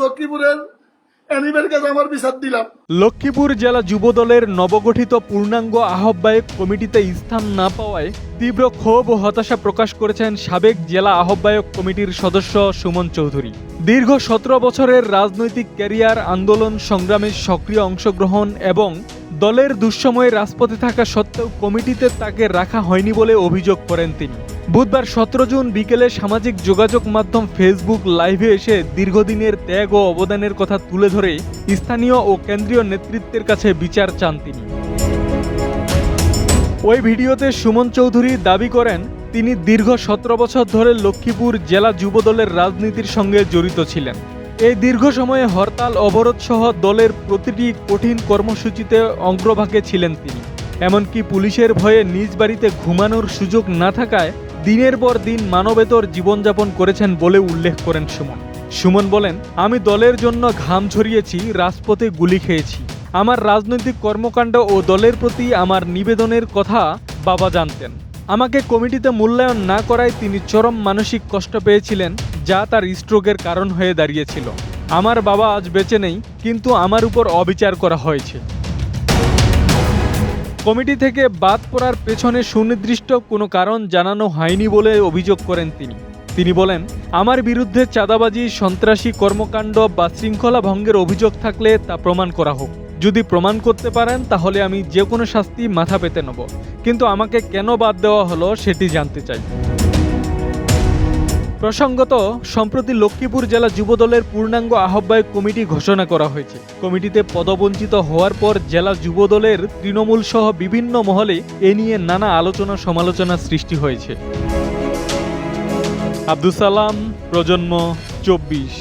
লক্ষ্মীপুরের এনিমের কাছে আমার বিচার দিলাম। লক্ষ্মীপুর জেলা যুবদলের নবগঠিত পূর্ণাঙ্গ আহ্বায়ক কমিটিতে স্থান না পাওয়ায় তীব্র ক্ষোভ ও হতাশা প্রকাশ করেছেন সাবেক জেলা আহ্বায়ক কমিটির সদস্য সুমন চৌধুরী। দীর্ঘ 17 বছরের রাজনৈতিক ক্যারিয়ার, আন্দোলন সংগ্রামে সক্রিয় অংশগ্রহণ এবং দলের দুঃসময়ে রাজপথে থাকা সত্ত্বেও কমিটিতে তাকে রাখা হয়নি বলে অভিযোগ করেন তিনি। বুধবার 17 জুন বিকেলে সামাজিক যোগাযোগ মাধ্যম ফেসবুক লাইভে এসে দীর্ঘদিনের ত্যাগ ও অবদানের কথা তুলে ধরে স্থানীয় ও কেন্দ্রীয় নেতৃত্বের কাছে বিচার চান তিনি। ওই ভিডিওতে সুমন চৌধুরী দাবি করেন তিনি দীর্ঘ 17 বছর ধরে লক্ষ্মীপুর জেলা যুবদলের রাজনীতির সঙ্গে জড়িত ছিলেন। এই দীর্ঘ সময়ে হরতাল, অবরোধ সহ দলের প্রতিটি কঠিন কর্মসূচিতে অগ্রভাগে ছিলেন তিনি। এমনকি পুলিশের ভয়ে নিজ বাড়িতে ঘুমানোর সুযোগ না থাকায় দিনের পর দিন মানবেতর জীবনযাপন করেছেন বলে উল্লেখ করেন সুমন। সুমন বলেন, আমি দলের জন্য ঘাম ঝরিয়েছি, রাজপথে গুলি খেয়েছি। আমার রাজনৈতিক কর্মকাণ্ড ও দলের প্রতি আমার নিবেদনের কথা বাবা জানতেন। আমাকে কমিটিতে মূল্যায়ন না করায় তিনি চরম মানসিক কষ্ট পেয়েছিলেন, যা তার স্ট্রোকের কারণ হয়ে দাঁড়িয়েছিল। আমার বাবা আজ বেঁচে নেই, কিন্তু আমার উপর অবিচার করা হয়েছে। কমিটি থেকে বাদ পড়ার পেছনে সুনির্দিষ্ট কোনো কারণ জানানো হয়নি বলে অভিযোগ করেন তিনি। তিনি বলেন, আমার বিরুদ্ধে চাঁদাবাজি, সন্ত্রাসী কর্মকাণ্ড বা শৃঙ্খলা ভঙ্গের অভিযোগ থাকলে তা প্রমাণ করা হোক। যদি প্রমাণ করতে পারেন তাহলে আমি যে কোনো শাস্তি মাথা পেতে নেব, কিন্তু আমাকে কেন বাদ দেওয়া হলো সেটি জানতে চাই। প্রসঙ্গত, সম্প্রতি লক্ষ্মীপুর জেলা যুবদলের পূর্ণাঙ্গ আহ্বায়ক কমিটি ঘোষণা করা হয়েছে। কমিটিতে পদবঞ্চিত হওয়ার পর জেলা যুবদলের তৃণমূল সহ বিভিন্ন মহলে এ নিয়ে নানা আলোচনা সমালোচনা সৃষ্টি হয়েছে। আব্দুস সালাম, প্রজন্ম 24।